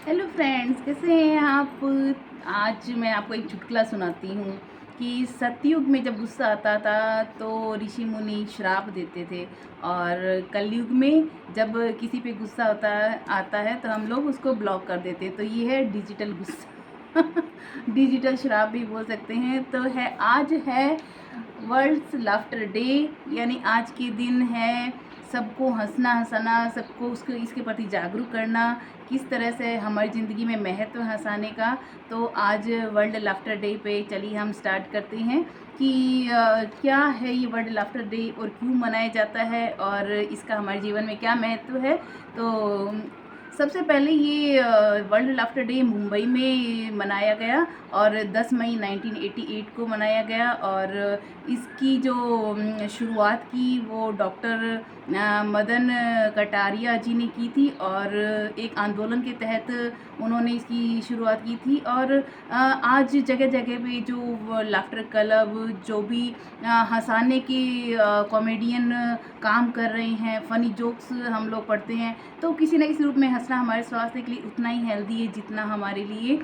Hello friends, कैसे हैं आप। आज मैं आपको एक चुटकुला सुनाती हूँ कि सतयुग में जब गुस्सा आता था तो ऋषि मुनि श्राप देते थे, और कलयुग में जब किसी पे गुस्सा आता है तो हम लोग उसको ब्लॉक कर देते। तो ये है डिजिटल गुस्सा डिजिटल श्राप भी बोल सकते हैं। तो है, आज है वर्ल्ड्स लाफ्टर डे, यानी आज के दिन है सबको हंसना हंसाना, सबको उसको इसके प्रति जागरूक करना, किस तरह से हमारी ज़िंदगी में महत्व हंसाने का। तो आज वर्ल्ड लाफ्टर डे पे चलिए हम स्टार्ट करते हैं कि क्या है ये वर्ल्ड लाफ्टर डे और क्यों मनाया जाता है और इसका हमारे जीवन में क्या महत्व है। तो सबसे पहले ये वर्ल्ड लाफ्टर डे मुंबई में मनाया गया और 10 मई 1988 को मनाया गया। और इसकी जो शुरुआत की वो डॉक्टर मदन कटारिया जी ने की थी, और एक आंदोलन के तहत उन्होंने इसकी शुरुआत की थी। और आज जगह जगह पे जो लाफ्टर क्लब, जो भी हंसाने के कॉमेडियन काम कर रहे हैं, फ़नी जोक्स हम लोग पढ़ते हैं, तो किसी न किसी रूप में हंसना हमारे स्वास्थ्य के लिए उतना ही हेल्दी है जितना हमारे लिए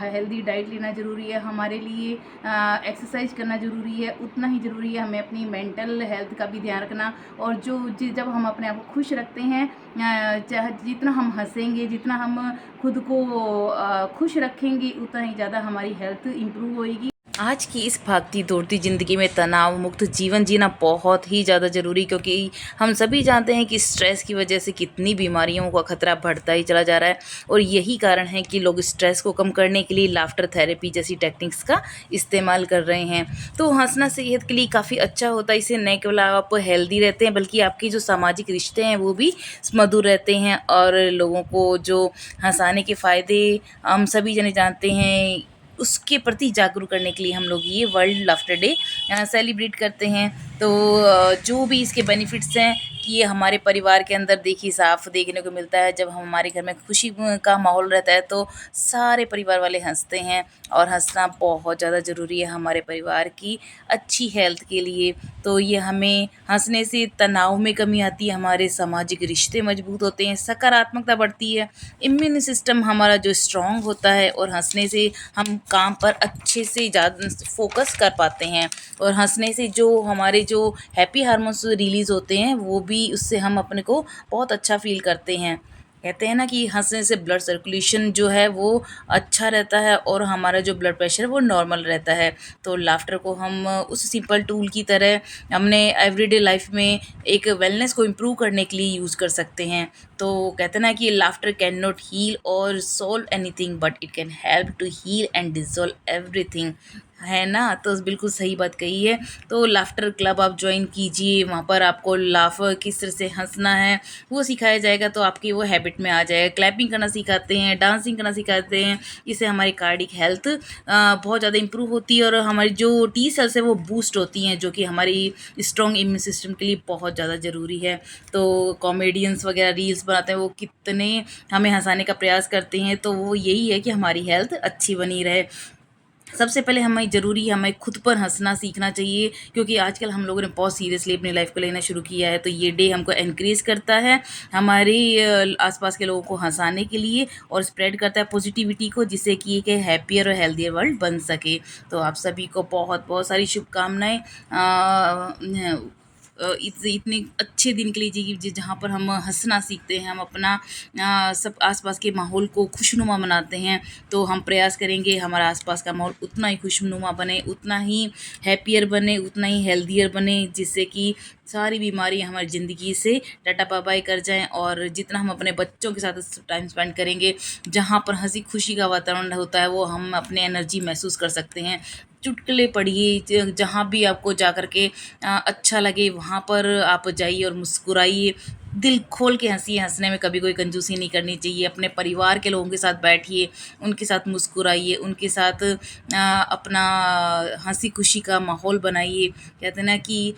हेल्दी डाइट लेना ज़रूरी है, हमारे लिए एक्सरसाइज करना ज़रूरी है, उतना ही ज़रूरी है हमें अपनी मेंटल हेल्थ का भी ध्यान रखना। और जब हम अपने आप को खुश रखते हैं, चाहे जितना हम हंसेंगे, जितना हम खुद को खुश रखेंगे, उतना ही ज़्यादा हमारी हेल्थ इम्प्रूव होएगी। आज की इस भागती दौड़ती ज़िंदगी में तनाव मुक्त जीवन जीना बहुत ही ज़्यादा ज़रूरी, क्योंकि हम सभी जानते हैं कि स्ट्रेस की वजह से कितनी बीमारियों का खतरा बढ़ता ही चला जा रहा है। और यही कारण है कि लोग स्ट्रेस को कम करने के लिए लाफ्टर थेरेपी जैसी टेक्निक्स का इस्तेमाल कर रहे हैं। तो हंसना सेहत के लिए काफ़ी अच्छा होता है। इससे न केवल आप हेल्दी रहते हैं, बल्कि आपके जो सामाजिक रिश्ते हैं वो भी मधुर रहते हैं। और लोगों को जो हंसाने के फ़ायदे हम सभी जने जानते हैं, उसके प्रति जागरूक करने के लिए हम लोग ये वर्ल्ड लाफ्टर डे सेलिब्रेट करते हैं। तो जो भी इसके बेनिफिट्स हैं कि ये हमारे परिवार के अंदर देखिए साफ देखने को मिलता है। जब हमारे घर में खुशी का माहौल रहता है तो सारे परिवार वाले हंसते हैं, और हंसना बहुत ज़्यादा ज़रूरी है हमारे परिवार की अच्छी हेल्थ के लिए। तो ये हमें हंसने से तनाव में कमी आती है, हमारे सामाजिक रिश्ते मजबूत होते हैं, सकारात्मकता बढ़ती है, इम्यून सिस्टम हमारा जो स्ट्रॉन्ग होता है, और हंसने से हम काम पर अच्छे से ज़्यादा फोकस कर पाते हैं। और हंसने से जो हमारे जो हैप्पी हार्मोन्स रिलीज़ होते हैं वो भी, उससे हम अपने को बहुत अच्छा फील करते हैं। कहते हैं ना कि हंसने से ब्लड सर्कुलेशन जो है वो अच्छा रहता है, और हमारा जो ब्लड प्रेशर वो नॉर्मल रहता है। तो लाफ्टर को हम उस सिंपल टूल की तरह हमने एवरीडे लाइफ में एक वेलनेस को इम्प्रूव करने के लिए यूज़ कर सकते हैं। तो कहते हैं ना कि लाफ्टर कैन नॉट हील और solve anything, but it can help to heal and dissolve everything, है ना। तो बिल्कुल सही बात कही है। तो लाफ्टर क्लब आप ज्वाइन कीजिए, वहाँ पर आपको लाफ किस तरह से हंसना है वो सिखाया जाएगा, तो आपकी वो हैबिट में आ जाएगा। क्लैपिंग करना सिखाते हैं, डांसिंग करना सिखाते हैं। इससे हमारी कार्डिक हेल्थ बहुत ज़्यादा इंप्रूव होती है, और हमारी जो टी सेल्स है वो बूस्ट होती हैं, जो कि हमारी स्ट्रॉन्ग इम्यून सिस्टम के लिए बहुत ज़्यादा ज़रूरी है। तो कॉमेडियंस वगैरह रील्स बनाते हैं, वो कितने हमें हंसाने का प्रयास करते हैं, तो वो यही है कि हमारी हेल्थ अच्छी बनी रहे। सबसे पहले हमें ज़रूरी है हमें खुद पर हंसना सीखना चाहिए, क्योंकि आजकल हम लोगों ने बहुत सीरियसली अपनी लाइफ को लेना शुरू किया है। तो ये डे हमको एनकरेज करता है हमारे आसपास के लोगों को हंसाने के लिए, और स्प्रेड करता है पॉजिटिविटी को, जिससे कि एक हैप्पियर और हेल्थियर वर्ल्ड बन सके। तो आप सभी को बहुत बहुत सारी शुभकामनाएं इतने अच्छे दिन के लिए जी, जहाँ पर हम हंसना सीखते हैं, हम अपना सब आसपास के माहौल को खुशनुमा बनाते हैं। तो हम प्रयास करेंगे हमारा आसपास का माहौल उतना ही खुशनुमा बने, उतना ही हैप्पियर बने, उतना ही हेल्दियर बने, जिससे कि सारी बीमारी हमारी ज़िंदगी से टाटा बाय बाय कर जाएं। और जितना हम अपने बच्चों के साथ टाइम स्पेंड करेंगे, जहाँ पर हंसी खुशी का वातावरण होता है, वो हम अपने एनर्जी महसूस कर सकते हैं। चुटकुले पढ़िए, जहाँ भी आपको जा कर के अच्छा लगे वहाँ पर आप जाइए और मुस्कुराइए, दिल खोल के हंसिए। हंसने में कभी कोई कंजूसी नहीं करनी चाहिए। अपने परिवार के लोगों के साथ बैठिए, उनके साथ मुस्कुराइए, उनके साथ अपना हंसी खुशी का माहौल बनाइए। कहते हैं ना कि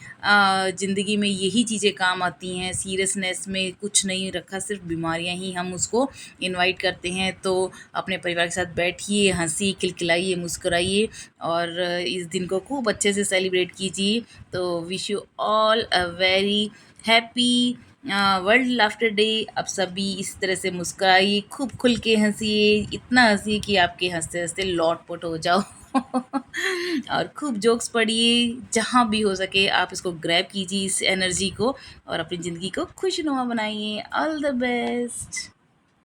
ज़िंदगी में यही चीज़ें काम आती हैं। सीरियसनेस में कुछ नहीं रखा, सिर्फ बीमारियां ही हम उसको इनवाइट करते हैं। तो अपने परिवार के साथ बैठिए, हंसी खिलखिलाइए, मुस्कुराइए, और इस दिन को खूब अच्छे से सेलिब्रेट कीजिए। तो wish you all a very happy world laughter day. अब सभी इस तरह से मुस्कुराइए, खूब खुल के हंसिए, इतना हंसिए कि आपके हंसते हंसते लौटपुट हो जाओ। और खूब जोक्स पढ़िए, जहाँ भी हो सके आप इसको ग्रैब कीजिए इस एनर्जी को और अपनी ज़िंदगी को खुशनुमा बनाइए। All the best.